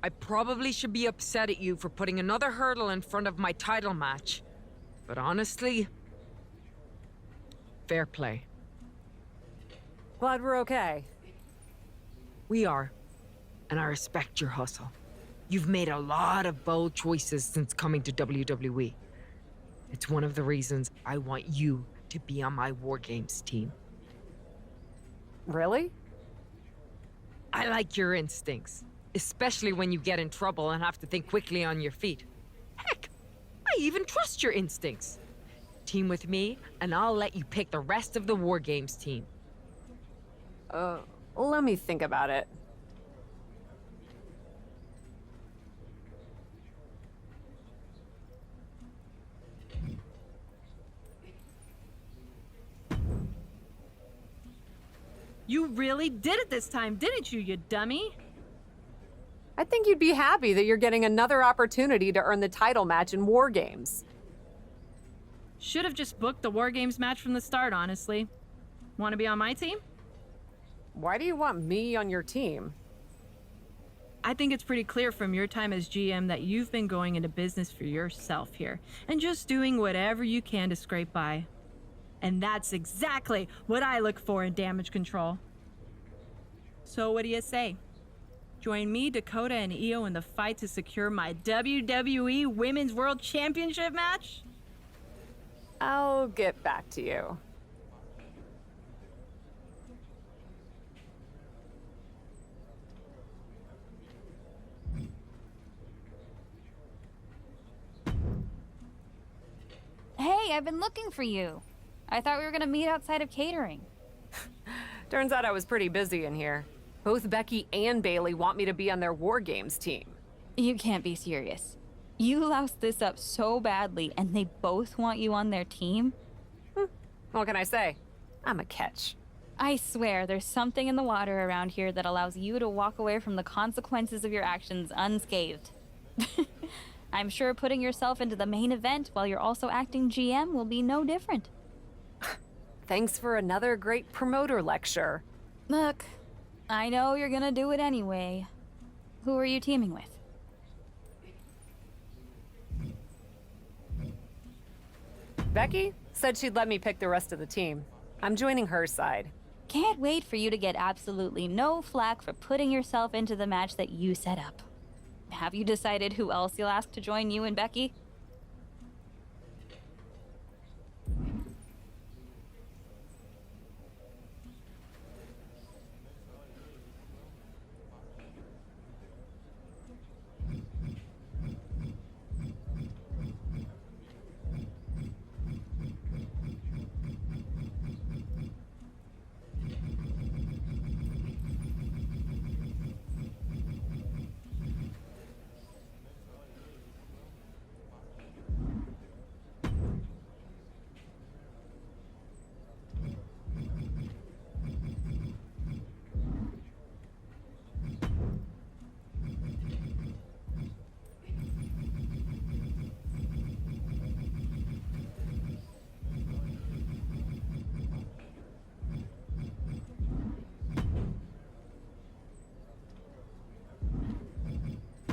I probably should be upset at you for putting another hurdle in front of my title match. But honestly, fair play. Glad we're okay. We are, and I respect your hustle. You've made a lot of bold choices since coming to WWE. It's one of the reasons I want you to be on my War Games team. Really? I like your instincts, especially when you get in trouble and have to think quickly on your feet. Heck, I even trust your instincts. Team with me, and I'll let you pick the rest of the War Games team. Let me think about it. You really did it this time, didn't you, you dummy? I think you'd be happy that you're getting another opportunity to earn the title match in War Games. Should have just booked the War Games match from the start, honestly. Want to be on my team? Why do you want me on your team? I think it's pretty clear from your time as GM that you've been going into business for yourself here, and just doing whatever you can to scrape by. And that's exactly what I look for in damage control. So what do you say? Join me, Dakota, and Io in the fight to secure my WWE Women's World Championship match? I'll get back to you. Hey, I've been looking for you. I thought we were gonna meet outside of catering. Turns out I was pretty busy in here. Both Becky and Bailey want me to be on their War Games team. You can't be serious. You loused this up so badly, and they both want you on their team? What can I say? I'm a catch. I swear, there's something in the water around here that allows you to walk away from the consequences of your actions unscathed. I'm sure putting yourself into the main event while you're also acting GM will be no different. Thanks for another great promoter lecture. Look, I know you're gonna do it anyway. Who are you teaming with? Becky said she'd let me pick the rest of the team. I'm joining her side. Can't wait for you to get absolutely no flack for putting yourself into the match that you set up. Have you decided who else you'll ask to join you and Becky?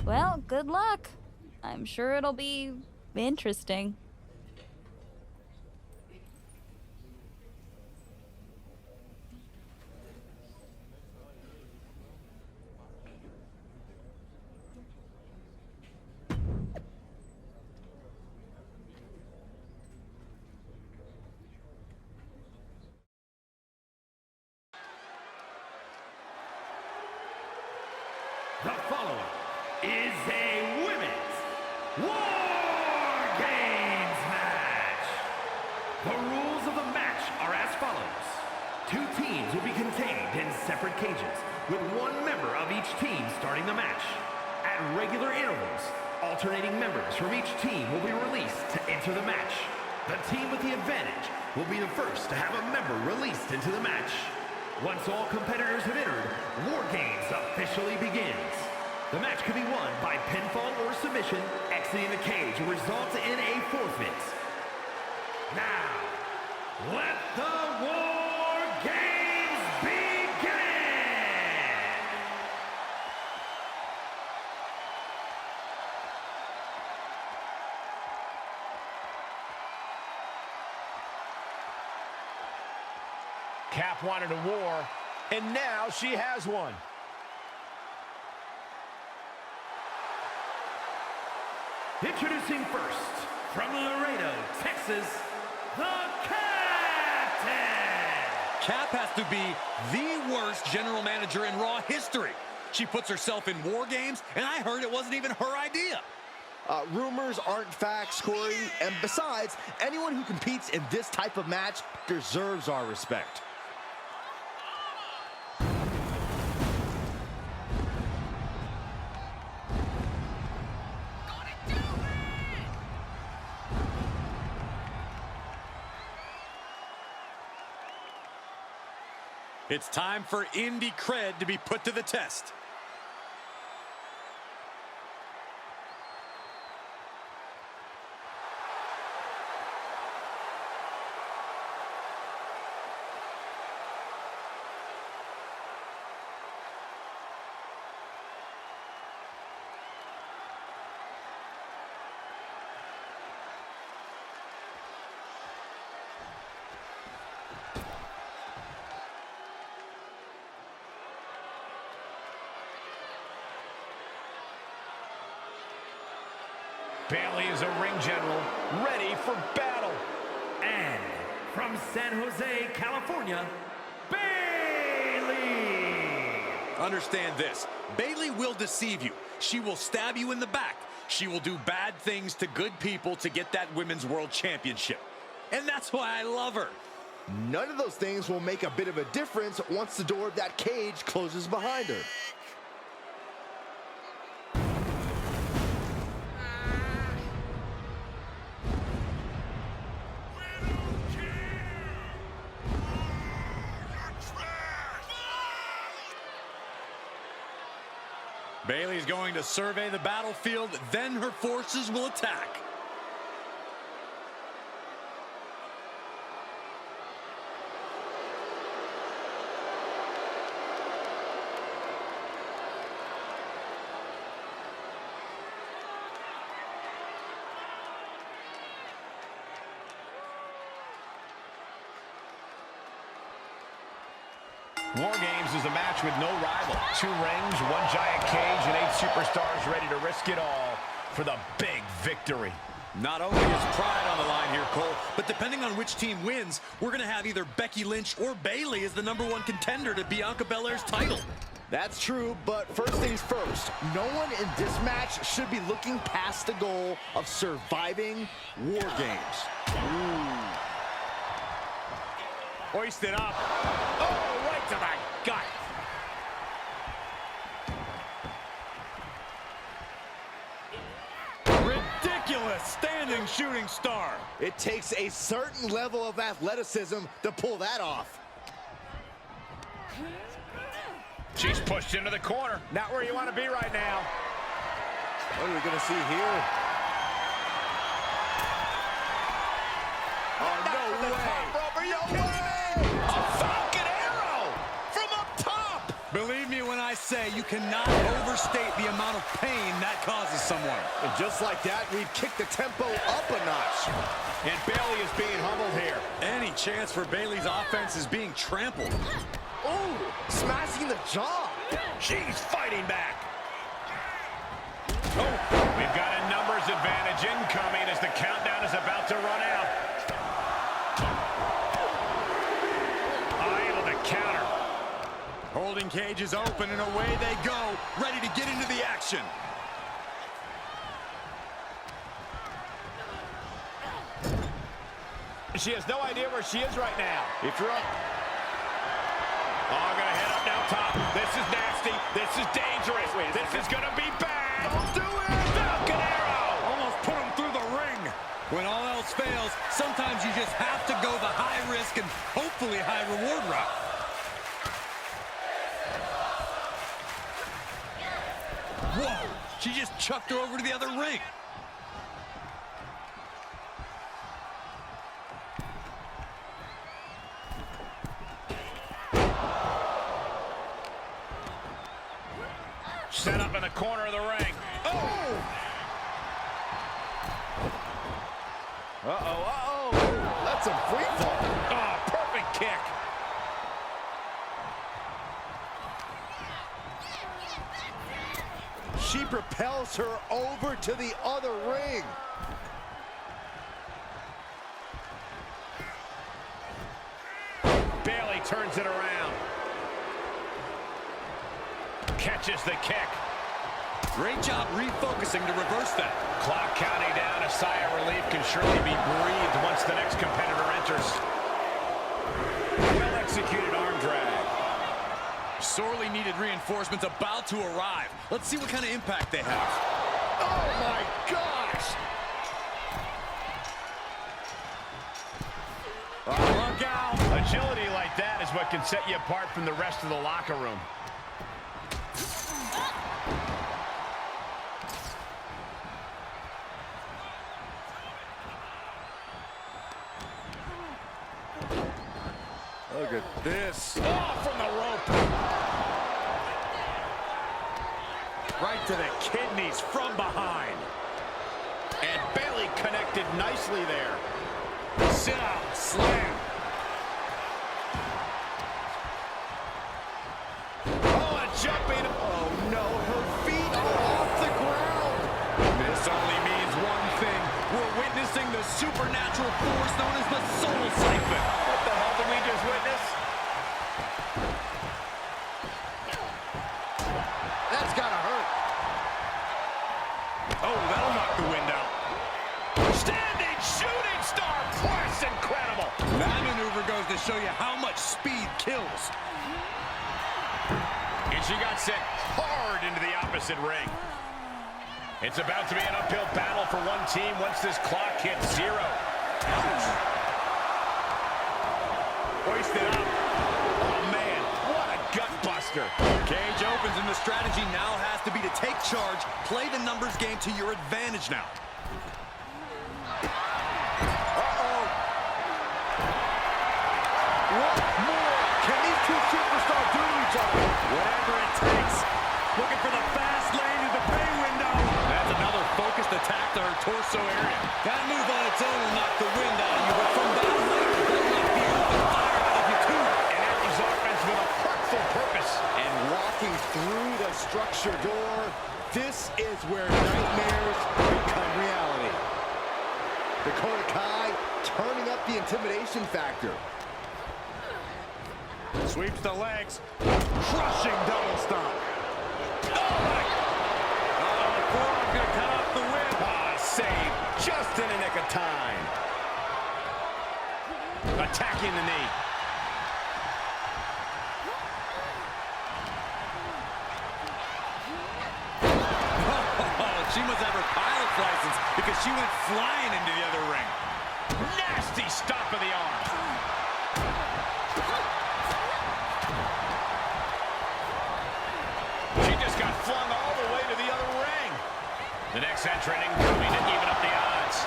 Well, good luck. I'm sure it'll be interesting. The following is a women's War Games match. The rules of the match are as follows. Two teams will be contained in separate cages, with one member of each team starting the match. At regular intervals, alternating members from each team will be released to enter the match. The team with the advantage will be the first to have a member released into the match. Once all competitors have entered, War Games officially begins. The match can be won by pinfall or submission, exiting the cage will result in a forfeit. Now, let the War Games begin! Cap wanted a war, and now she has one. Introducing first, from Laredo, Texas, the Captain! Cap has to be the worst general manager in Raw history. She puts herself in war games, and I heard it wasn't even her idea. Rumors aren't facts, Corey. And besides, anyone who competes in this type of match deserves our respect. It's time for indie cred to be put to the test. Bayley is a ring general, ready for battle. And from San Jose, California, Bayley! Understand this. Bayley will deceive you. She will stab you in the back. She will do bad things to good people to get that Women's World Championship. And that's why I love her. None of those things will make a bit of a difference once the door of that cage closes behind her. Bayley's going to survey the battlefield, then her forces will attack. War Games is a match with no rival. 2 rings, 1 giant cage, and 8 superstars ready to risk it all for the big victory. Not only is pride on the line here, Cole, but depending on which team wins, we're going to have either Becky Lynch or Bayley as the #1 contender to Bianca Belair's title. That's true, but first things first, no one in this match should be looking past the goal of surviving War Games. Hoisted up. Oh, right to the gut. Ridiculous standing shooting star. It takes a certain level of athleticism to pull that off. She's pushed into the corner. Not where you want to be right now. What are we going to see here? Oh, no way. Are you kidding me? A Falcon Arrow from up top. Believe me when I say you cannot overstate the amount of pain that causes someone. And just like that, we've kicked the tempo up a notch. And Bayley is being humbled here. Any chance for Bayley's offense is being trampled. Oh, smashing the jaw. She's fighting back. Oh, we've got a numbers advantage incoming as the countdown is about to run out. Able to counter. Holding cage is open and away they go, ready to get into the action. She has no idea where she is right now. If you're up. Oh, gonna head up now top. This is nasty. This is dangerous. This is gonna be bad. Don't do it. Falcon Arrow. Almost put him through the ring. When all else fails, sometimes you just have to go the high risk and hopefully high reward route. Whoa, she just chucked her over to the other ring. Set up in the corner of the ring. Oh! Uh-oh, uh-oh. That's a free fall. Oh, perfect kick. She propels her over to the other ring. Bayley turns it around. Catches the kick. Great job refocusing to reverse that. Clock counting down. A sigh of relief can surely be breathed once the next competitor enters. Well-executed arm drag. Sorely needed reinforcements about to arrive. Let's see what kind of impact they have. Oh my gosh! Oh, look out! Agility like that is what can set you apart from the rest of the locker room. Look at this. Oh, from the rope. Right to the kidneys from behind. And Bayley connected nicely there. Sit out, slam. Oh, a jumping. Oh no, her feet are off the ground. This only means one thing. We're witnessing the supernatural force known as the Soul Siphon. What the hell did we just witness? That's gotta hurt. Oh, that'll knock the wind out. Standing shooting star press, incredible. That maneuver goes to show you how much speed kills. And she got sent hard into the opposite ring. It's about to be an uphill battle for one team once this clock hits 0. Ouch. Hoisted up. Oh, man, what a gut buster. Cage opens, and the strategy now has to be to take charge, play the numbers game to your advantage now. Uh-oh. What more can these two superstars do to each other? Whatever it takes. Looking for the fast lane to the pay window. That's another focused attack to her torso area. That move on its own will knock the wind out of you, but from that lane, it'll knock the open fire out of you too. And that was offense with a hurtful purpose. And walking through the structure door, this is where nightmares become reality. Dakota Kai turning up the intimidation factor. Sweeps the legs. Crushing double stomp. The forearm gonna cut off the wind. Ah, save just in the nick of time. Attacking the knee. She must have her pilot's license because she went flying into the other ring. Nasty stop of the arm. She just got flung all the way to the other ring. The next entrant coming to even up the odds.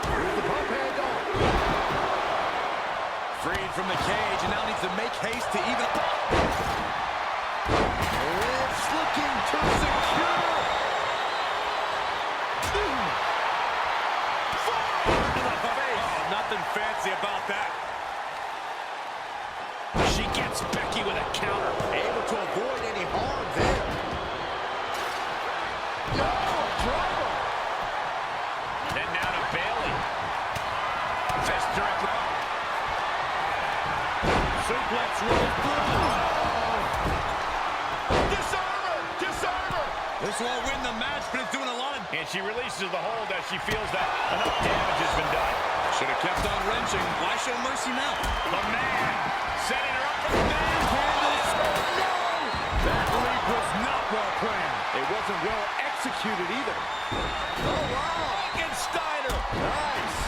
Here's the pump handle. Freed from the cage and now needs to make haste to even up. It's looking to secure. Oh, nothing fancy about that. She gets Becky with a counter. Able to avoid any harm there. No, driver. Then now to Bayley. Fist directly. Suplex roll through. Disarmer! Disarmer! This won't win the match, but it's doing a lot of... And she releases the hold as she feels that enough damage has been done. Should have kept on wrenching. Why show mercy now? The man setting her up for the manhandles. No! That leap was not well planned. It wasn't well executed either. Oh, wow. Steiner. Nice.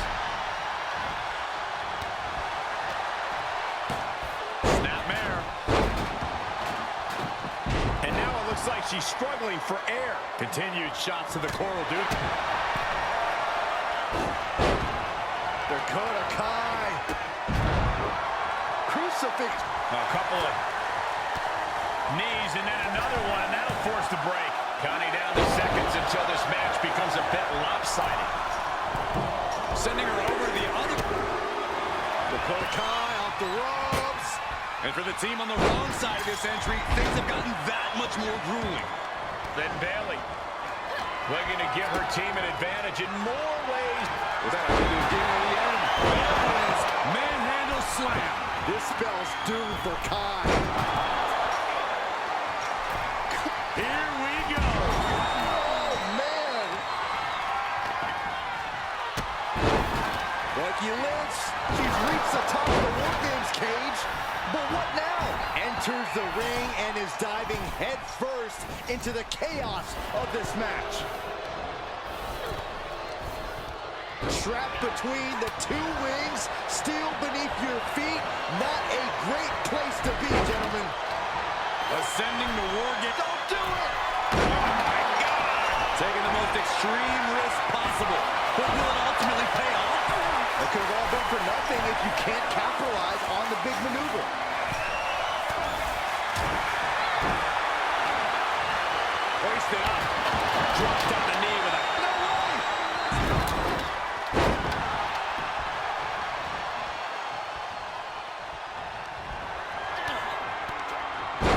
Snapmare. And now it looks like she's struggling for air. Continued shots to the coral dude. Dakota Kai. Crucifix. A couple of knees and then another one, and that'll force the break. Counting down the seconds until this match becomes a bit lopsided. Sending her over to the other. Dakota Kai off the ropes. And for the team on the wrong side of this entry, things have gotten that much more grueling. Then Bailey looking to give her team an advantage in more ways. Was that a good game at the end? There it is. Manhandle slam. This spell's doom for Kai. Here we go. Oh, man. Becky Lynch, she's reached the top of the War Games cage. But what now? Enters the ring and is diving headfirst into the chaos of this match. Trapped between the two rings, steel beneath your feet. Not a great place to be, gentlemen. Ascending the War Games. Don't do it! Oh, my God. Taking the most extreme risk possible. But will it ultimately pay off? It could have all been for nothing if you can't capitalize on the big maneuver. Hoisted up. Dropped down the knee with a... No way!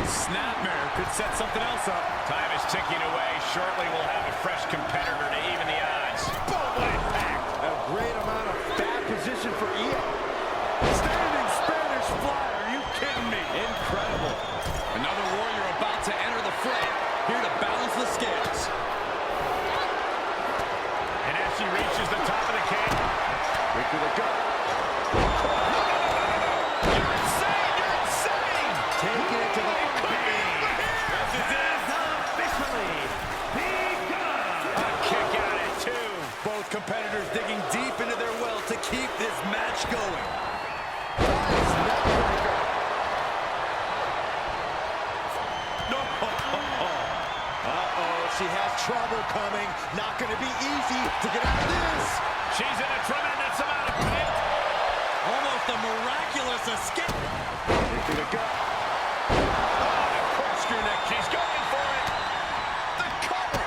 Snapmare could set something else up. Time is ticking away. Shortly we'll have a fresh competitor to even the odds. Boom, what impact! A great amount of bad position for Io. Standing Spanish fly. Are you kidding me? Incredible. Another warrior about to enter the fray. Here to balance the scales. And as she reaches the top of the cage. Quick to the gut. You're insane! You're insane! Taking it to the This is officially begun! A kick out at 2. Both competitors digging deep into their well to keep this match going. She has trouble coming. Not going to be easy to get out of this. She's in a tremendous amount of pain. Almost a miraculous escape. Into the gut. Corkscrew neck. She's going for it. The cover.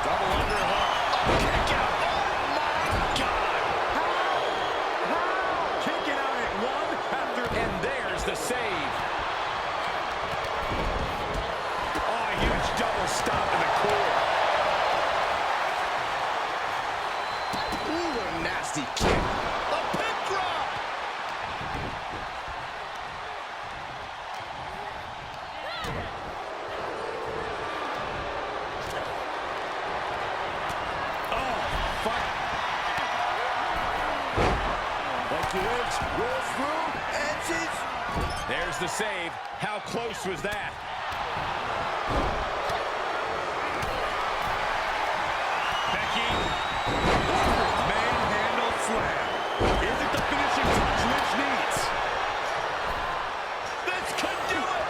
Double underhook. Kick out. Oh, my God. How? Kicking out at 1 after... And there's the save. Oh, a huge double stop in the core. Ooh, what a nasty kick. A pin drop. Oh, fuck. Becky Lynch rolls through, and she's... There's the save. How close was that? Becky. Manhandle slam. Is it the finishing touch Lynch needs? This could do it.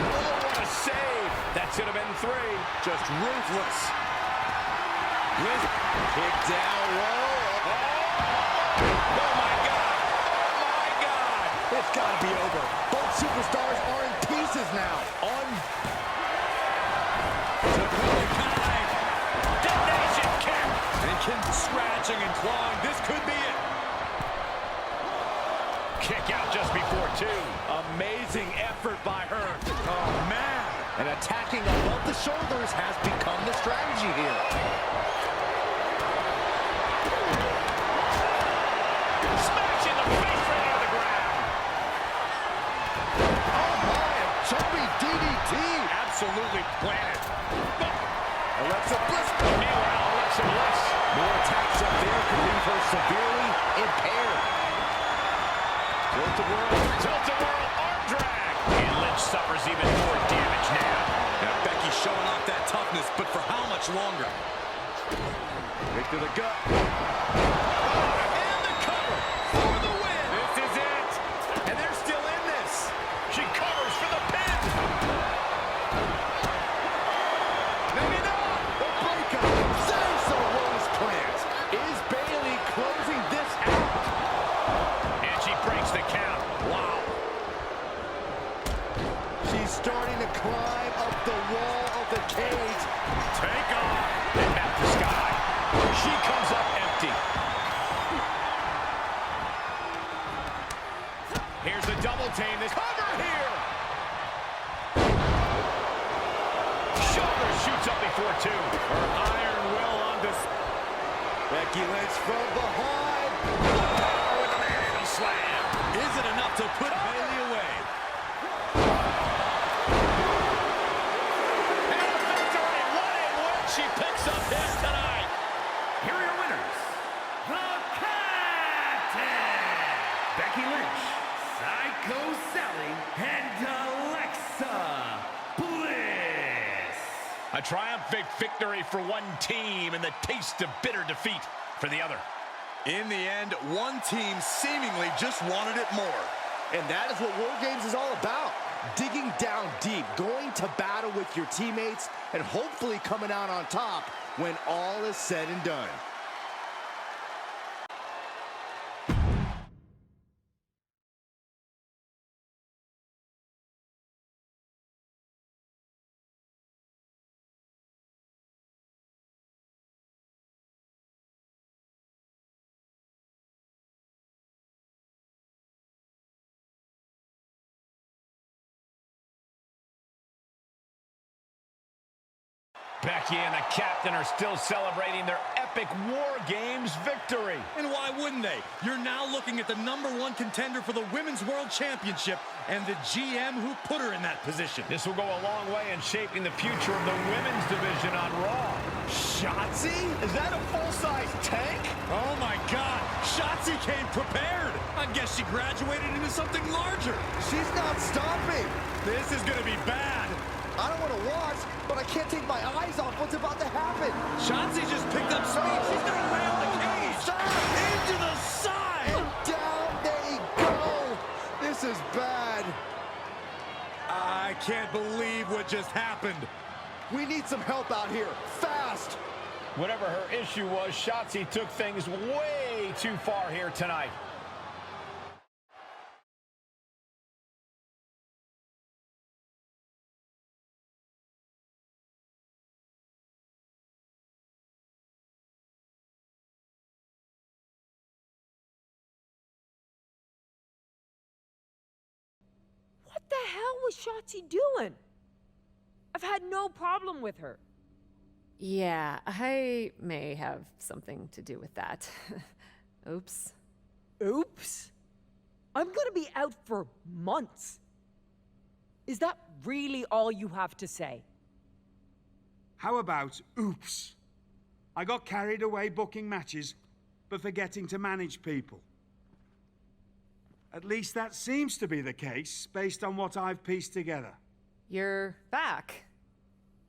Oh, what a save. That should have been 3. Just ruthless. Lynch. Kick down low. Oh, my God. Oh, my God. It's got to be over. Both superstars are in pieces now. Detonation kick. And Kim scratching and clawing. This could be it. Kick out just before 2. Amazing effort by her. Oh, man. And attacking above the shoulders has become the strategy here. Smash in the face right out of the ground. Oh, my. A jumping DDT. Absolutely planted. Alexa Bliss. Meanwhile, Alexa Bliss. More attacks up there could leave her severely impaired. Tilt-a-whirl arm drag. And Lynch suffers even more damage now. Now Becky showing off that toughness, but for how much longer? Right to the gut. And the cover for the win. This is it. And they're still in this. She covers for the pin. Maybe not. The breakup. There's the rose plant. Is Bailey closing this out? And she breaks the count. Wow. She's starting to climb up the wall of the cage. Take off. And map the sky. She comes up empty. double team this. Cover here. Shoulder shoots up before two. Her iron will on display. Becky Lynch from behind. Power with the manhandle slam. Is it enough to put Bayley away? And a victory. What a win. She picks up this tonight. Here are your winners. The Captain, Becky Lynch, Psycho Sally, and Alexa Bliss. A triumphant victory for one team and the taste of bitter defeat for the other. In the end, one team seemingly just wanted it more. And that is what War Games is all about. Digging down deep, going to battle with your teammates, and hopefully coming out on top when all is said and done. Becky and the Captain are still celebrating their epic War Games victory. And why wouldn't they? You're now looking at the #1 contender for the Women's World Championship and the GM who put her in that position. This will go a long way in shaping the future of the women's division on Raw. Shotzi? Is that a full-size tank? Oh my God, Shotzi came prepared. I guess she graduated into something larger. She's not stopping. This is gonna be bad. I don't want to watch, but I can't take my eyes off what's about to happen. Shotzi just picked up speed. She's gonna rail the cage. Into the side. And down they go. This is bad. I can't believe what just happened. We need some help out here, fast. Whatever her issue was, Shotzi took things way too far here tonight. What the hell was Shotzi doing? I've had no problem with her. Yeah, I may have something to do with that. Oops. Oops. I'm gonna be out for months. Is that really all you have to say? How about oops? I got carried away booking matches, but forgetting to manage people. At least that seems to be the case, based on what I've pieced together. You're back.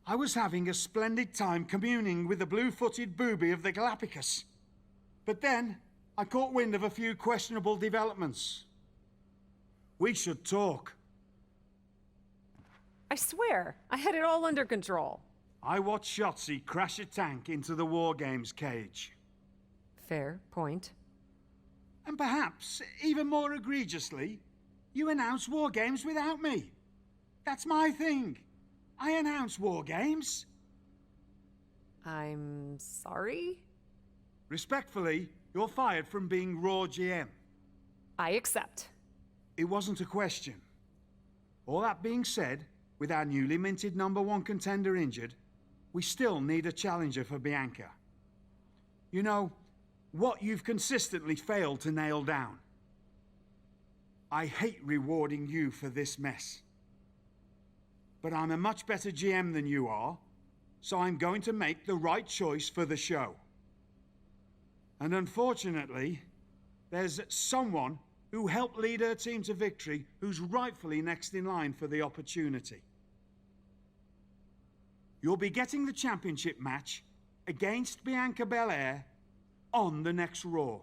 I was having a splendid time communing with the blue-footed booby of the Galapagos. But then, I caught wind of a few questionable developments. We should talk. I swear, I had it all under control. I watched Shotzi crash a tank into the War Games cage. Fair point. And perhaps, even more egregiously, you announce War Games without me. That's my thing. I announce War Games. I'm sorry? Respectfully, you're fired from being Raw GM. I accept. It wasn't a question. All that being said, with our newly minted #1 contender injured, we still need a challenger for Bianca. You know, what you've consistently failed to nail down. I hate rewarding you for this mess. But I'm a much better GM than you are, so I'm going to make the right choice for the show. And unfortunately, there's someone who helped lead her team to victory who's rightfully next in line for the opportunity. You'll be getting the championship match against Bianca Belair on the next Raw.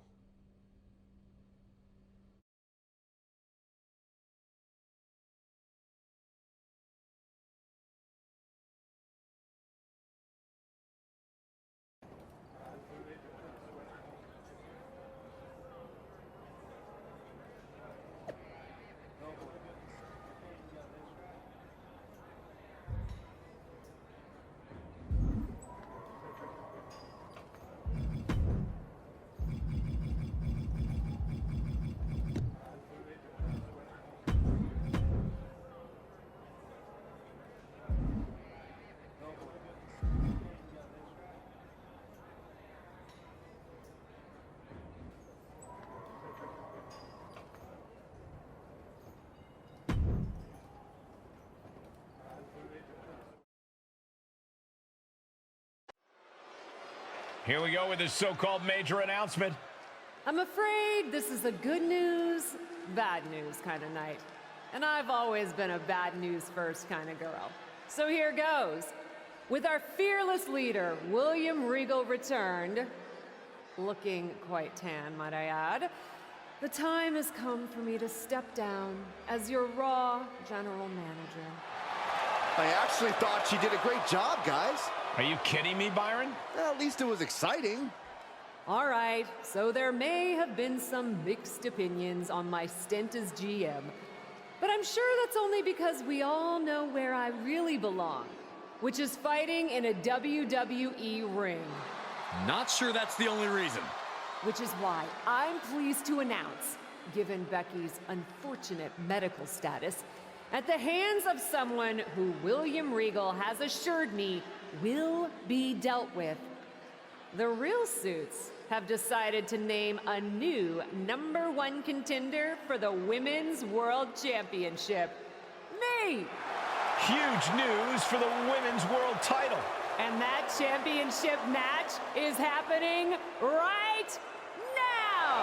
Here we go with this so-called major announcement. I'm afraid this is a good news, bad news kind of night. And I've always been a bad news first kind of girl. So here goes. With our fearless leader, William Regal, returned, looking quite tan, might I add, the time has come for me to step down as your Raw general manager. I actually thought she did a great job, guys. Are you kidding me, Byron? Well, at least it was exciting. All right, so there may have been some mixed opinions on my stint as GM, but I'm sure that's only because we all know where I really belong, which is fighting in a WWE ring. Not sure that's the only reason. Which is why I'm pleased to announce, given Becky's unfortunate medical status, at the hands of someone who William Regal has assured me will be dealt with, the Real Suits have decided to name a new #1 contender for the Women's World Championship. Me! Huge news for the Women's World title. And that championship match is happening right now!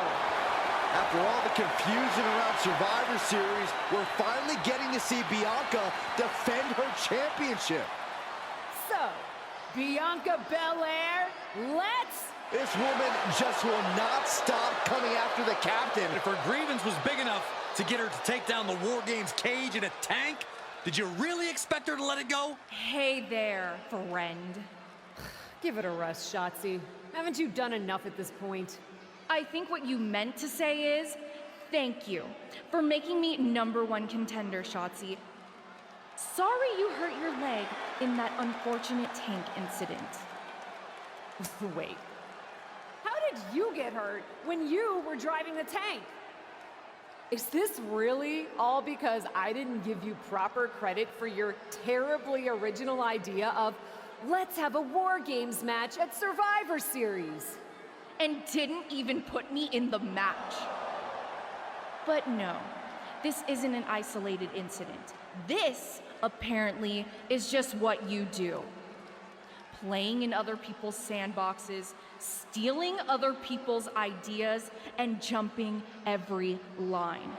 After all the confusion around Survivor Series, we're finally getting to see Bianca defend her championship. So, Bianca Belair, let's... This woman just will not stop coming after the captain. If her grievance was big enough to get her to take down the War Games cage in a tank, did you really expect her to let it go? Hey there, friend. Give it a rest, Shotzi. Haven't you done enough at this point? I think what you meant to say is, thank you for making me #1 contender, Shotzi. Sorry you hurt your leg in that unfortunate tank incident. Wait. How did you get hurt when you were driving the tank? Is this really all because I didn't give you proper credit for your terribly original idea of let's have a War Games match at Survivor Series? And didn't even put me in the match. But no, this isn't an isolated incident. This, apparently, is just what you do. Playing in other people's sandboxes, stealing other people's ideas, and jumping every line.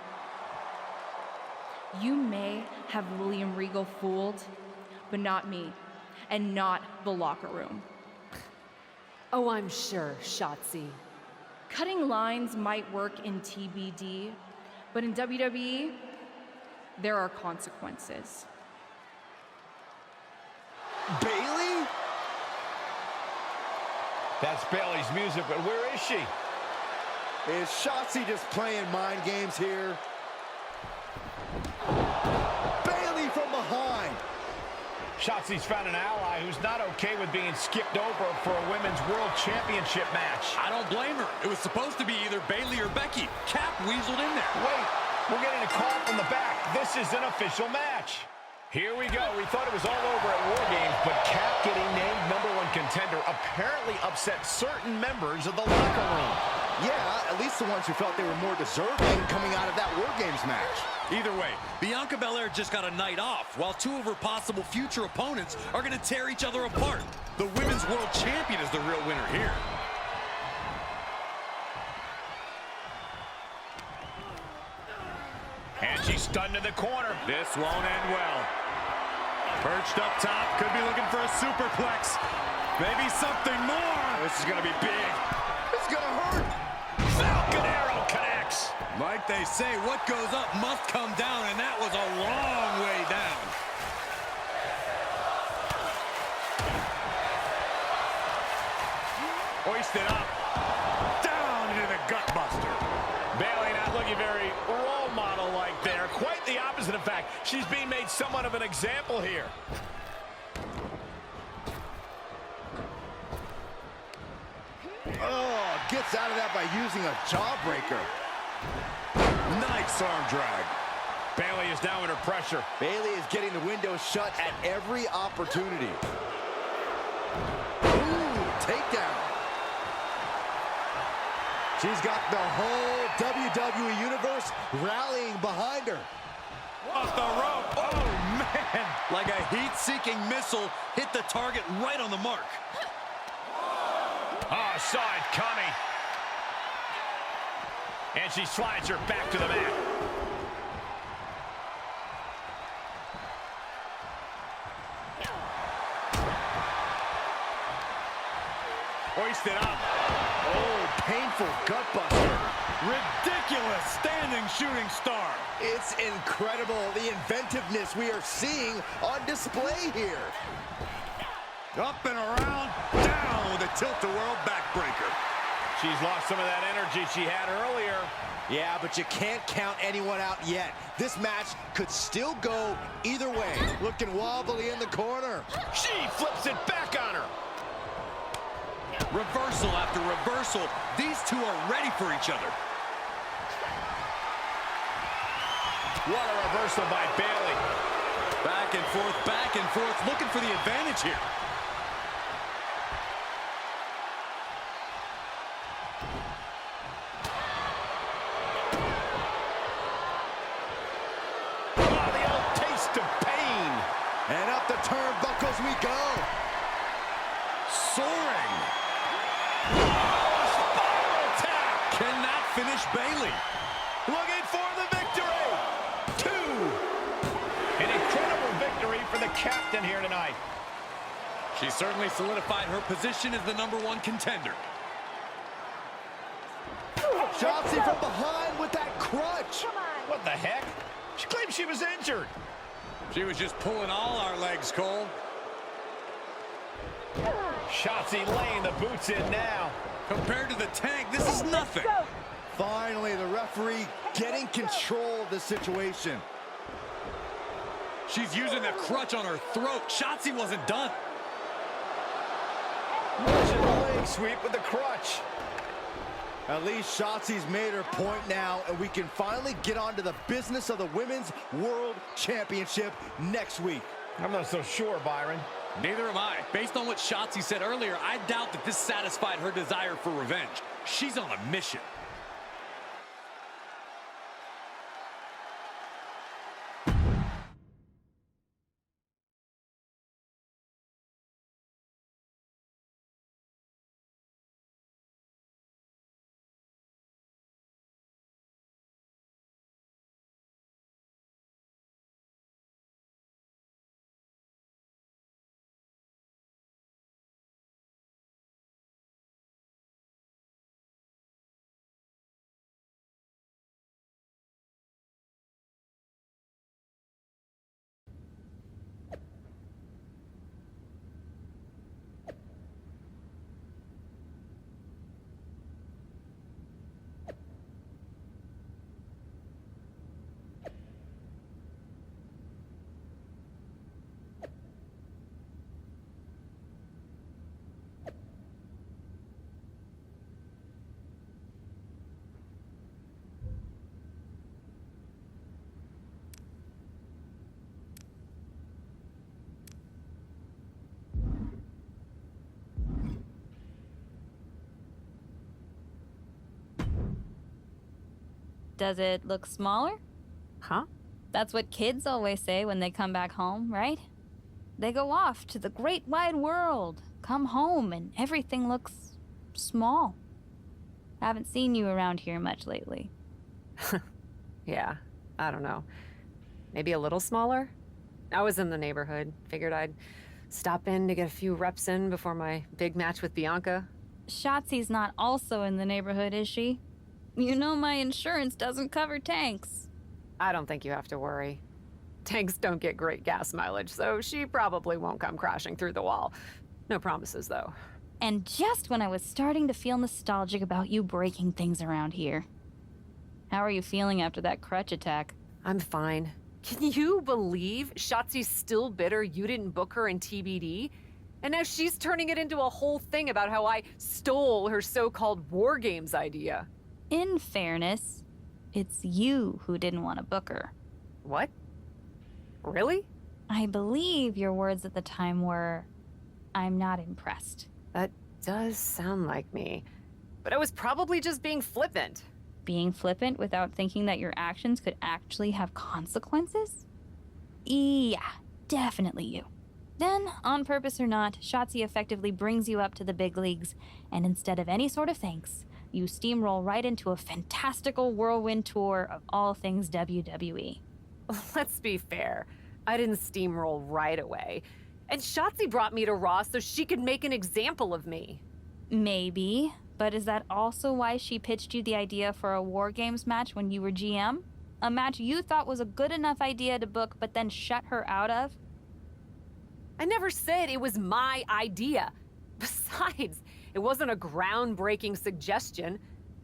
You may have William Regal fooled, but not me, and not the locker room. Oh, I'm sure, Shotzi. Cutting lines might work in TBD, but in WWE, there are consequences. Bailey? That's Bailey's music, but where is she? Is Shotzi just playing mind games here? Bailey from behind. Shotzi's found an ally who's not okay with being skipped over for a Women's World Championship match. I don't blame her. It was supposed to be either Bailey or Becky. Cap weaseled in there. Wait, we're getting a call from the back. This is an official match. Here we go. We thought it was all over at War Games, but Cap getting named #1 contender apparently upset certain members of the locker room. Yeah, at least the ones who felt they were more deserving coming out of that War Games match. Either way, Bianca Belair just got a night off, while two of her possible future opponents are going to tear each other apart. The Women's World Champion is the real winner here. And she's stunned in the corner. This won't end well. Perched up top, could be looking for a superplex. Maybe something more. This is going to be big. It's gonna hurt. Falcon Arrow connects. Like they say, what goes up must come down, and that was a long way down. Hoisted up. Down into the gutbuster. Bailey not looking very role model-like there. Quite the opposite, in fact. She's being made somewhat of an example here. Oh, gets out of that by using a jawbreaker. Nice arm drag. Bailey is now under pressure. Bailey is getting the window shut at every opportunity. Ooh, takedown. She's got the whole WWE Universe rallying behind her. Off the rope. Oh, man. Like a heat-seeking missile hit the target right on the mark. Oh, saw it coming. And she slides her back to the mat. Hoisted up. Oh, painful gutbuster. Ridiculous standing shooting star. It's incredible, the inventiveness we are seeing on display here. Up and around, down with a tilt-a-whirl backbreaker. She's lost some of that energy she had earlier. Yeah, but you can't count anyone out yet. This match could still go either way. Looking wobbly in the corner. She flips it back on her. Reversal after reversal. These two are ready for each other. What a reversal by Bayley. Back and forth, looking for the advantage here. Oh, the old taste of pain. And up the turnbuckles we go. Soaring. Oh, spiral tap. Cannot finish Bayley. Looking for the victory. 2. An incredible victory for the captain here tonight. She certainly solidified her position as the #1 contender. Shotzi from behind with that crutch. What the heck? She claims she was injured. She was just pulling all our legs, Cole. Shotzi laying the boots in now. Compared to the tank, this is nothing. Finally, the referee getting control of the situation. She's using the crutch on her throat. Shotzi wasn't done. Russian leg sweep with the crutch. At least Shotzi's made her point now, and we can finally get on to the business of the Women's World Championship next week. I'm not so sure, Byron. Neither am I. Based on what Shotzi said earlier, I doubt that this satisfied her desire for revenge. She's on a mission. Does it look smaller? Huh? That's what kids always say when they come back home, right? They go off to the great wide world, come home, and everything looks small. Haven't seen you around here much lately. Yeah, I don't know. Maybe a little smaller? I was in the neighborhood. Figured I'd stop in to get a few reps in before my big match with Bianca. Shotzi's not also in the neighborhood, is she? You know my insurance doesn't cover tanks. I don't think you have to worry. Tanks don't get great gas mileage, so she probably won't come crashing through the wall. No promises, though. And just when I was starting to feel nostalgic about you breaking things around here. How are you feeling after that crutch attack? I'm fine. Can you believe Shotzi's still bitter you didn't book her in TBD? And now she's turning it into a whole thing about how I stole her so-called War Games idea. In fairness, it's you who didn't want to book her. What? Really? I believe your words at the time were, "I'm not impressed." That does sound like me. But I was probably just being flippant. Being flippant without thinking that your actions could actually have consequences? Yeah, definitely you. Then, on purpose or not, Shotzi effectively brings you up to the big leagues, and instead of any sort of thanks, you steamroll right into a fantastical whirlwind tour of all things WWE. Let's be fair. I didn't steamroll right away. And Shotzi brought me to Raw so she could make an example of me. Maybe, but is that also why she pitched you the idea for a War Games match when you were GM? A match you thought was a good enough idea to book but then shut her out of? I never said it was my idea. Besides, it wasn't a groundbreaking suggestion,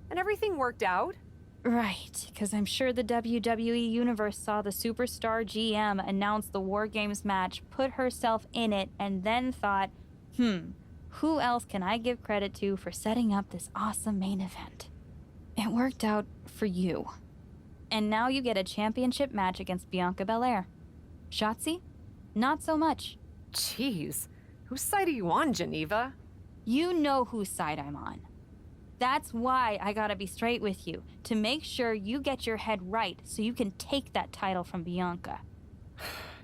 and everything worked out. Right, because I'm sure the WWE Universe saw the superstar GM announce the War Games match, put herself in it, and then thought, who else can I give credit to for setting up this awesome main event? It worked out for you. And now you get a championship match against Bianca Belair. Shotzi? Not so much. Jeez, whose side are you on, Geneva? You know whose side I'm on. That's why I gotta be straight with you, to make sure you get your head right so you can take that title from Bianca.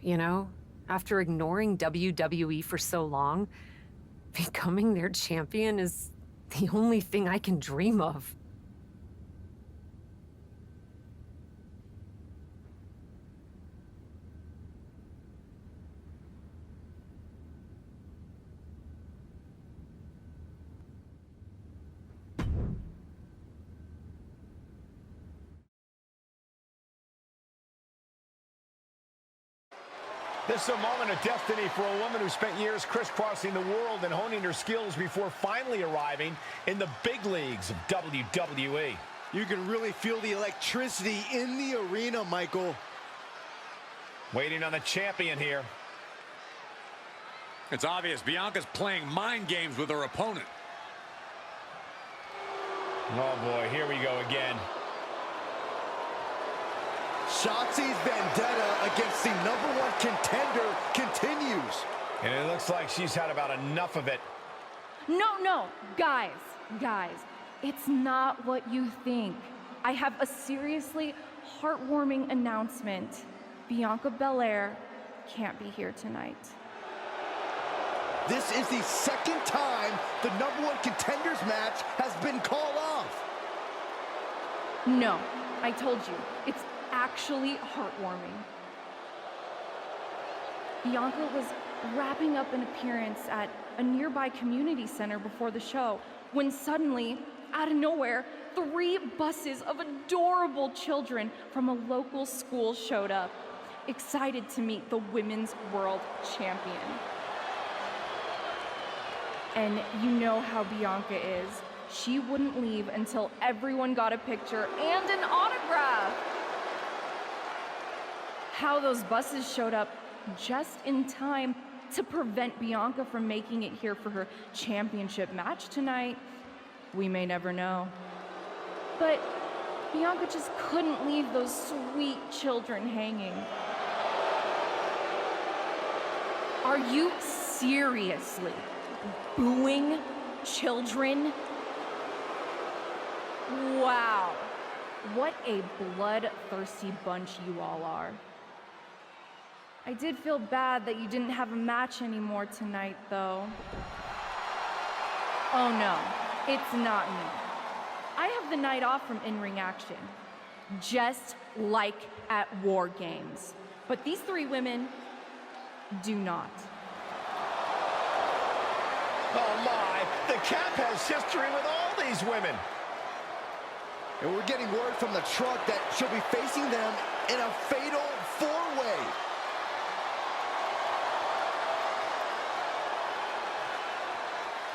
You know, after ignoring WWE for so long, becoming their champion is the only thing I can dream of. This is a moment of destiny for a woman who spent years crisscrossing the world and honing her skills before finally arriving in the big leagues of WWE. You can really feel the electricity in the arena, Michael. Waiting on the champion here. It's obvious Bianca's playing mind games with her opponent. Oh boy, here we go again. Shotzi's vendetta against the #1 contender continues. And it looks like she's had about enough of it. No, guys, it's not what you think. I have a seriously heartwarming announcement. Bianca Belair can't be here tonight. This is the second time the #1 contenders match has been called off. No, I told you, it's actually heartwarming. Bianca was wrapping up an appearance at a nearby community center before the show when suddenly, out of nowhere, 3 buses of adorable children from a local school showed up, excited to meet the Women's World Champion. And you know how Bianca is. She wouldn't leave until everyone got a picture and an autograph. How those buses showed up just in time to prevent Bianca from making it here for her championship match tonight, we may never know. But Bianca just couldn't leave those sweet children hanging. Are you seriously booing children? Wow, what a bloodthirsty bunch you all are. I did feel bad that you didn't have a match anymore tonight, though. Oh no, it's not me. I have the night off from in-ring action, just like at War Games. But these 3 women do not. Oh my, the Cap has history with all these women. And we're getting word from the truck that she'll be facing them in a fatal 4-way.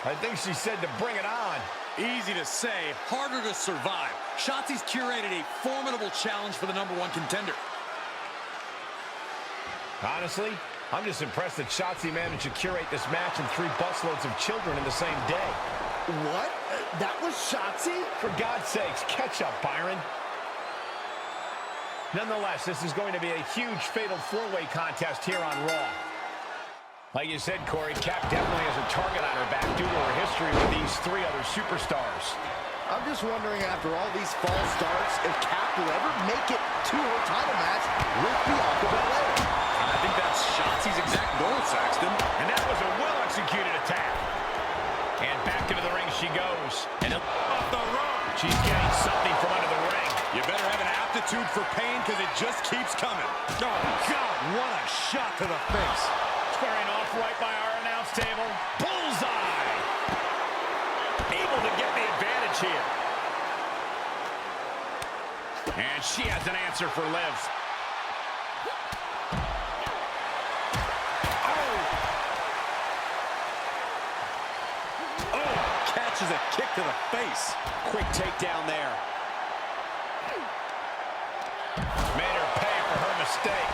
I think she said to bring it on. Easy to say, harder to survive. Shotzi's curated a formidable challenge for the #1 contender. Honestly, I'm just impressed that Shotzi managed to curate this match and 3 busloads of children in the same day. What? That was Shotzi? For God's sakes, catch up, Byron. Nonetheless, this is going to be a huge fatal 4-way contest here on Raw. Like you said, Corey, Cap definitely has a target on her back due to her history with these 3 other superstars. I'm just wondering, after all these false starts, if Cap will ever make it to her title match with Bianca Belair. I think that's Shotzi's exact goal, Saxton. And that was a well-executed attack. And back into the ring she goes. And off the rope. She's getting something from under the ring. You better have an aptitude for pain because it just keeps coming. Oh, God, what a shot to the face. Squaring off right by our announce table. Bullseye. Able to get the advantage here. And she has an answer for Liv. Catches a kick to the face. Quick takedown there. Made her pay for her mistake.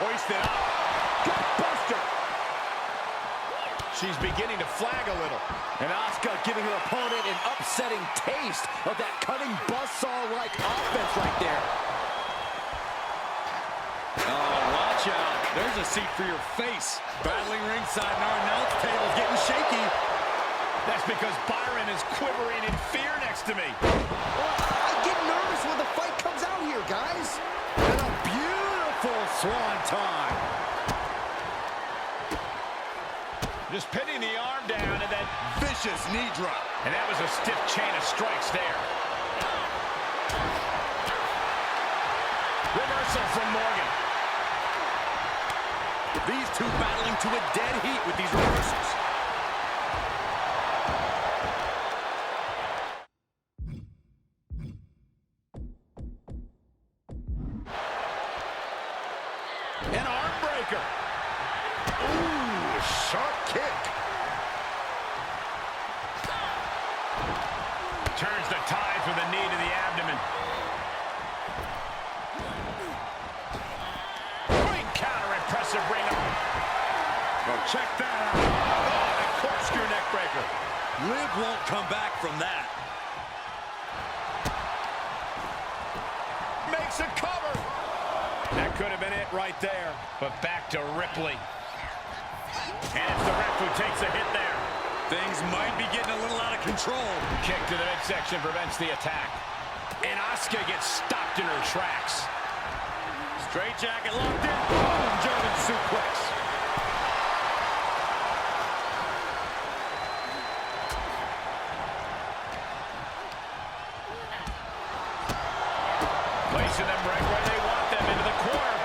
Hoisted up. Gut buster. She's beginning to flag a little. And Asuka giving her opponent an upsetting taste of that cutting buzzsaw-like offense right there. Oh, watch out. There's a seat for your face. Battling ringside and our announce table's getting shaky. That's because Byron is quivering in fear next to me. Well, I get nervous when the fight comes out here, guys. And a beautiful swan time. Just pinning the arm down and then Vicious knee drop. And that was a stiff chain of strikes there. Reversal from Morgan. These two battling to a dead heat with these reversals. An arm breaker. Ooh, sharp kick. Turns the tide with a knee to the abdomen. Great counter, impressive ring. Oh, check that out. Oh, a corkscrew neck breaker. Liv won't come back from that. Makes a cover. That could have been it right there. But back to Ripley. And it's the ref who takes a hit there. Things might be getting a little out of control. Kick to the midsection prevents the attack. And Asuka gets stopped in her tracks. Straight jacket locked in. Boom, German suplex. Placing them right where they want them, into the corner.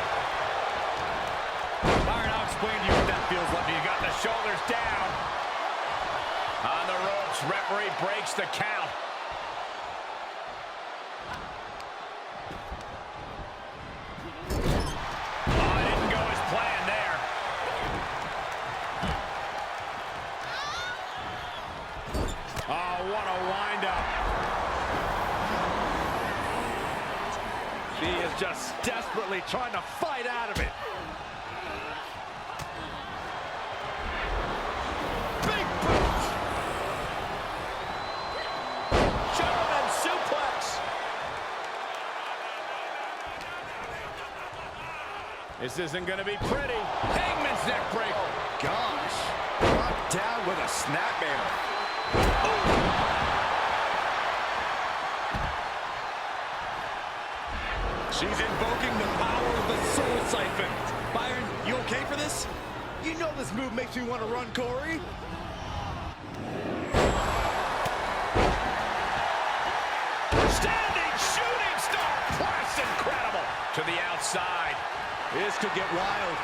Byron, I'll explain to you what that feels like. You got the shoulders down. On the ropes, referee breaks the count. Oh, it didn't go as planned there. Oh, what a wind-up. She is just desperately trying to fight out of it. Big boot. German suplex. This isn't going to be pretty. Hangman's neck break. Gosh. Brought down with a snapmare. She's invoking the power of the soul siphon. Byron, you okay for this? You know this move makes me want to run, Corey. Standing shooting star. That's incredible. To the outside. This could get wild.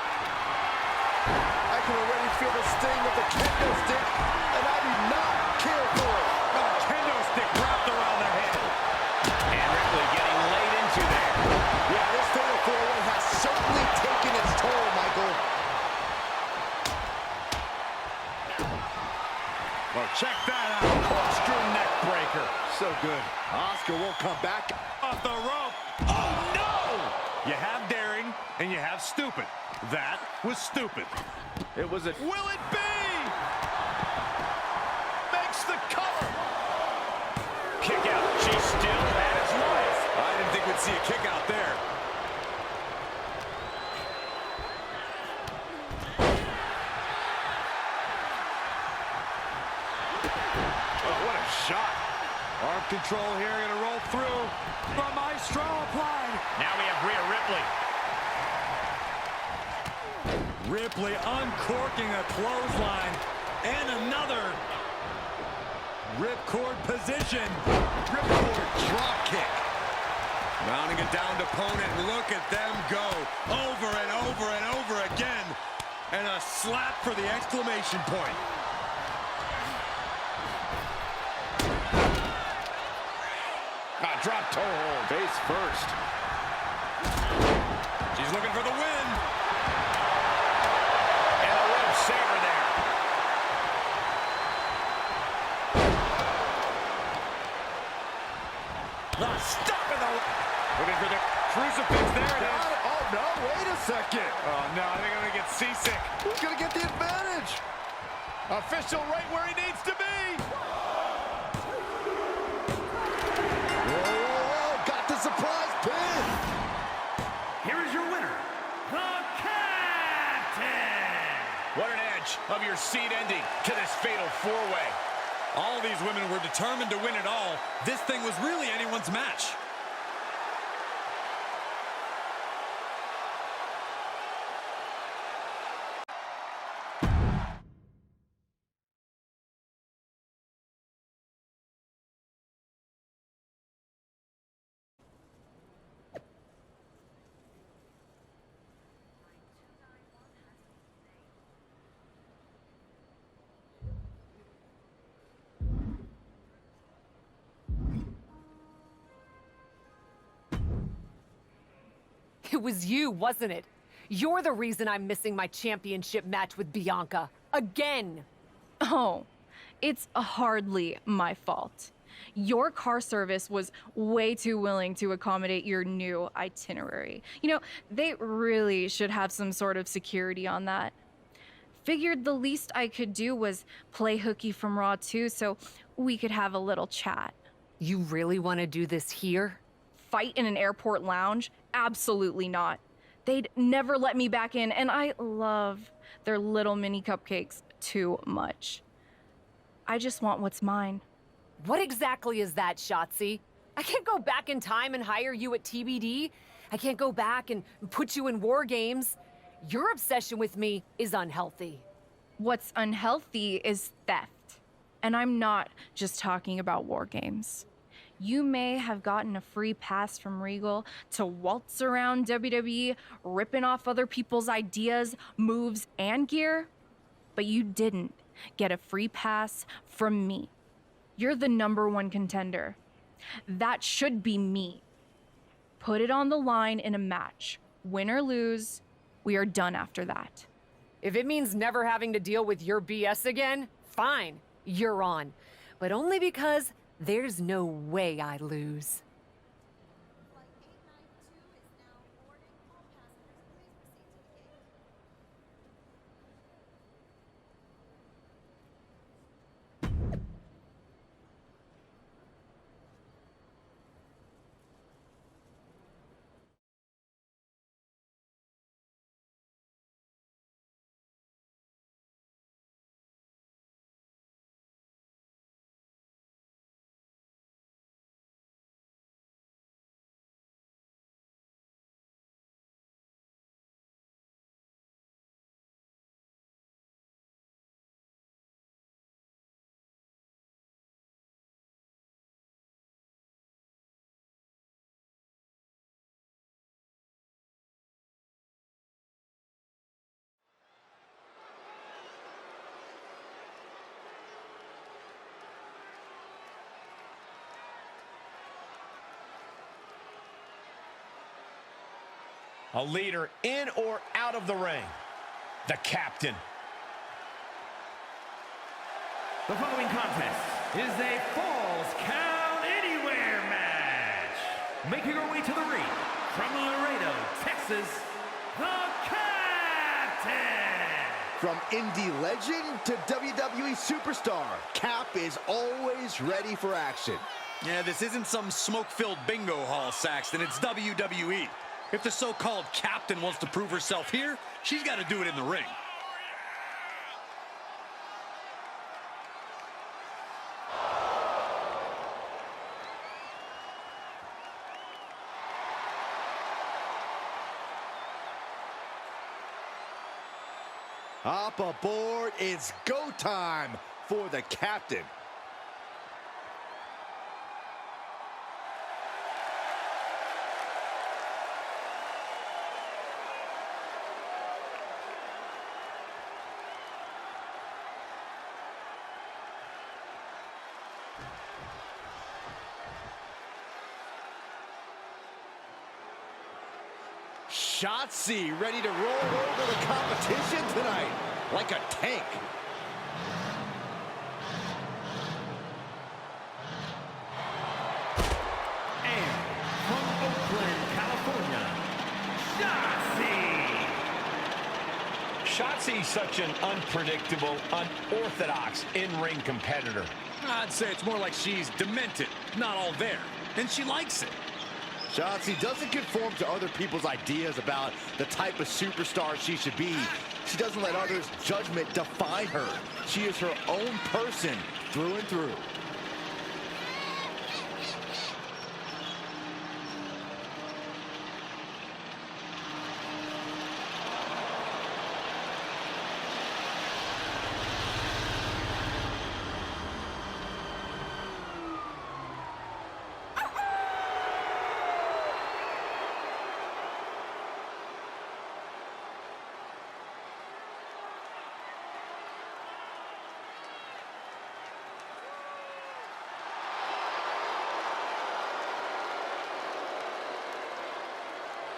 I can already feel the sting of the kendo stick, and I do not care for it. A kendo stick wrapped around their head. And Ripley getting laid into there. Yeah, this fatal four-way has certainly taken its toll, Michael. Well, check that out. Corkscrew neck breaker. So good. Asuka won't come back. Off the rope. Oh, no! You have daring, and you have stupid. That was stupid. It was a... Will it be? Makes the cover. Kick out. She still has life. I didn't think we'd see a kick out there. Oh, what a shot. Arm control here, gonna roll through. The Maestro applied. Now we have Rhea Ripley. Ripley uncorking a clothesline. And another. Ripcord position. Ripcord drop kick. Mounting a downed opponent. Look at them go. Over and over and over again. And a slap for the exclamation point. Drop toe hold. Face first. She's looking for the win. And a rope saver there. The stop of the... Looking for the crucifix. There it is. Oh, no, wait a second. Oh, no, I think I'm going to get seasick. Who's going to get the advantage? Official right where he needs to be. Whoa, got the surprise pin. Here is your winner, the Captain. What an edge of your seat ending to this fatal four-way. All these women were determined to win it all. This thing was really anyone's match. It was you, wasn't it? You're the reason I'm missing my championship match with Bianca. Again! Oh, it's hardly my fault. Your car service was way too willing to accommodate your new itinerary. You know, they really should have some sort of security on that. Figured the least I could do was play hooky from Raw 2 so we could have a little chat. You really want to do this here? Fight in an airport lounge? Absolutely not. They'd never let me back in, and I love their little mini cupcakes too much. I just want what's mine. What exactly is that, Shotzi? I can't go back in time and hire you at TBD. I can't go back and put you in War Games. Your obsession with me is unhealthy. What's unhealthy is theft. And I'm not just talking about War Games. You may have gotten a free pass from Regal to waltz around WWE, ripping off other people's ideas, moves, and gear, but you didn't get a free pass from me. You're the #1 contender. That should be me. Put it on the line in a match. Win or lose, we are done after that. If it means never having to deal with your BS again, fine, you're on. But only because there's no way I lose. A leader in or out of the ring. The Captain. The following contest is a Falls Count Anywhere match. Making her way to the ring from Laredo, Texas, the Captain. From indie legend to WWE superstar, Cap is always ready for action. Yeah, this isn't some smoke-filled bingo hall, Saxton. It's WWE. If the so-called Captain wants to prove herself here, she's got to do it in the ring. Up aboard, it's go time for the captain. Shotzi ready to roll over the competition tonight like a tank. And from Oakland, California, Shotzi. Shotzi's such an unpredictable, unorthodox in-ring competitor. I'd say it's more like she's demented, not all there, and she likes it. Shotzi doesn't conform to other people's ideas about the type of superstar she should be. She doesn't let others' judgment define her. She is her own person through and through.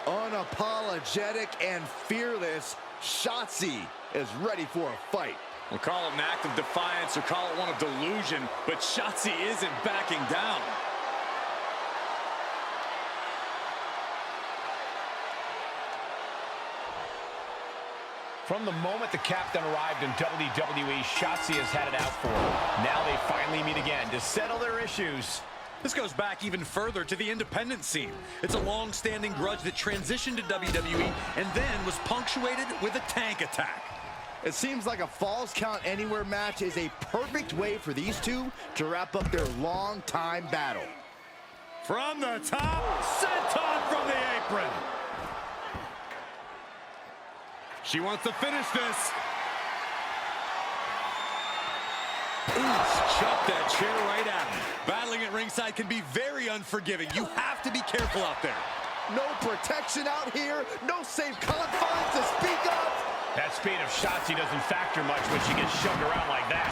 Unapologetic and fearless, Shotzi is ready for a fight. We'll call it an act of defiance or call it one of delusion, but Shotzi isn't backing down. From the moment the captain arrived in WWE, Shotzi has had it out for her. Now they finally meet again to settle their issues. This goes back even further to the independent scene. It's a long-standing grudge that transitioned to WWE and then was punctuated with a tank attack. It seems like a Falls Count Anywhere match is a perfect way for these two to wrap up their long-time battle. From the top, senton from the apron. She wants to finish this. Chop that chair right out. Battling at ringside can be very unforgiving. You have to be careful out there. No protection out here. No safe confines to speak of. That speed of Shotzi doesn't factor much when she gets shoved around like that.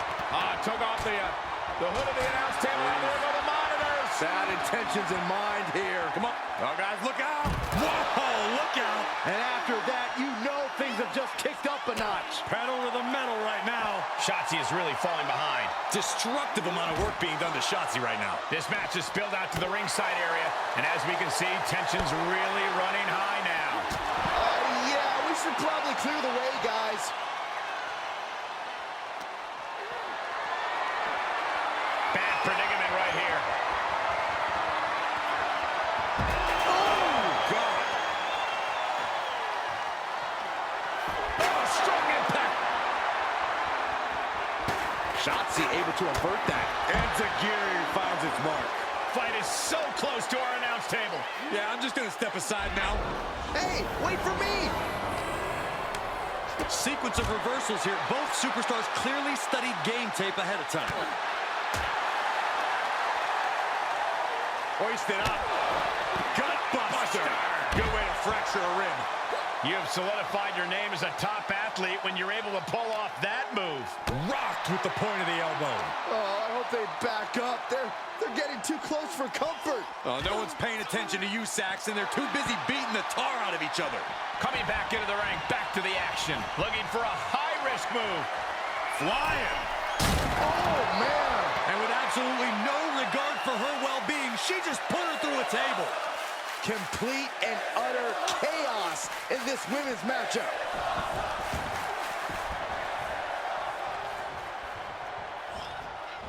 Took off the hood of the announce table. And there go the monitors. Bad intentions in mind here. Come on. Oh, guys, look out. Whoa, look out. And after that, you know things have just kicked up a notch. Pedal to the metal right now. Shotzi is really falling behind. Destructive amount of work being done to Shotzi right now. This match has spilled out to the ringside area, and as we can see, tension's really running high now. Yeah, we should probably clear the way, guys. Bad predicament right here. Oh, God. Oh, strong impact. Shotzi able to avert that. And Zagiri finds its mark. Fight is so close to our announce table. Yeah, I'm just going to step aside now. Hey, wait for me. Sequence of reversals here. Both superstars clearly studied game tape ahead of time. Hoisted up. Gutbuster. Good way to fracture a rib. You have solidified your name as a top athlete when you're able to pull off that move. Rocked with the point of the elbow. Oh, I hope they back up. They're getting too close for comfort. Oh, no one's paying attention to you, Saxon. They're too busy beating the tar out of each other. Coming back into the ring, back to the action. Looking for a high-risk move. Flying. Oh, man. And with absolutely no regard for her well-being, she just put her through a table. Complete and utter chaos in this women's matchup.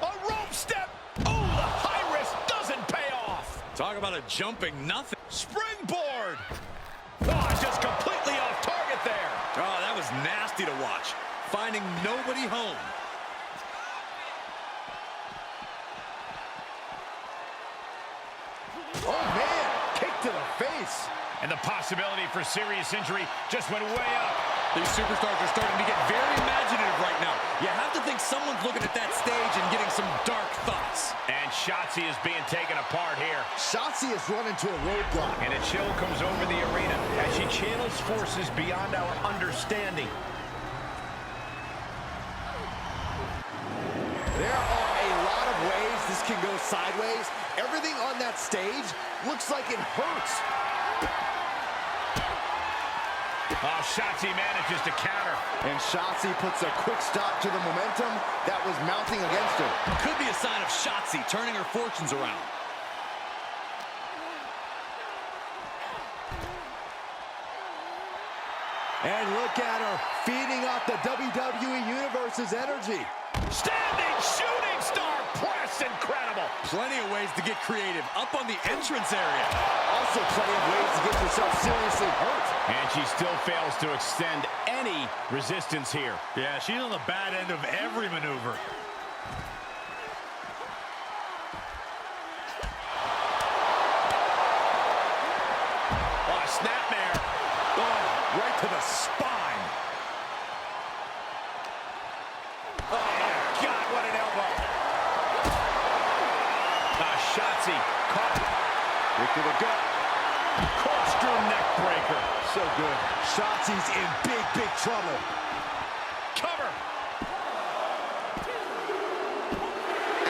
A rope step. Oh, the high risk doesn't pay off. Talk about a jumping nothing. Springboard. Oh, just completely off target there. Oh, that was nasty to watch. Finding nobody home. Oh, man. Kick to the face. And the possibility for serious injury just went way up. These superstars are starting to get very imaginative right now. You have to think someone's looking at that stage and getting some dark thoughts. And Shotzi is being taken apart here. Shotzi has run into a roadblock. And a chill comes over the arena as she channels forces beyond our understanding. There are a lot of ways this can go sideways. Everything on that stage looks like it hurts. Oh, Shotzi manages to counter. And Shotzi puts a quick stop to the momentum that was mounting against her. Could be a sign of Shotzi turning her fortunes around. And look at her, feeding off the WWE Universe's energy. Standing shooting star press, incredible. Plenty of ways to get creative up on the entrance area. Also plenty of ways to get yourself seriously hurt. And she still fails to extend any resistance here. Yeah, she's on the bad end of every maneuver. Oh, a snapmare. Oh, right to the spine. Oh, my God, what an elbow. Shotzi caught. Look to the gut. Corkscrew neck breaker. So good. Shotzi's in big, big trouble. Cover.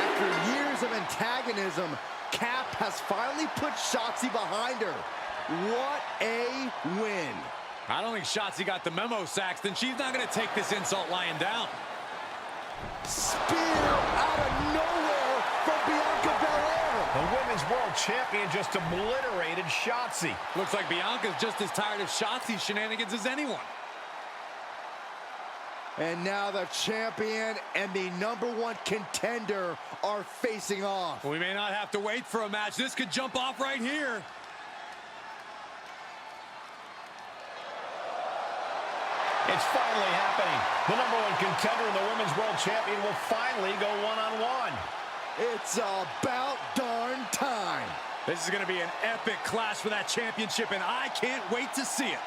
After years of antagonism, Cap has finally put Shotzi behind her. What a win. I don't think Shotzi got the memo, Saxton. She's not going to take this insult lying down. Spear out of nowhere from Bianca Belair. The Women's World Champion just obliterated Shotzi. Looks like Bianca's just as tired of Shotzi's shenanigans as anyone. And now the champion and the #1 contender are facing off. We may not have to wait for a match. This could jump off right here. It's finally happening. The #1 contender and the Women's World Champion will finally go one-on-one. It's about darn time. This is going to be an epic clash for that championship, and I can't wait to see it.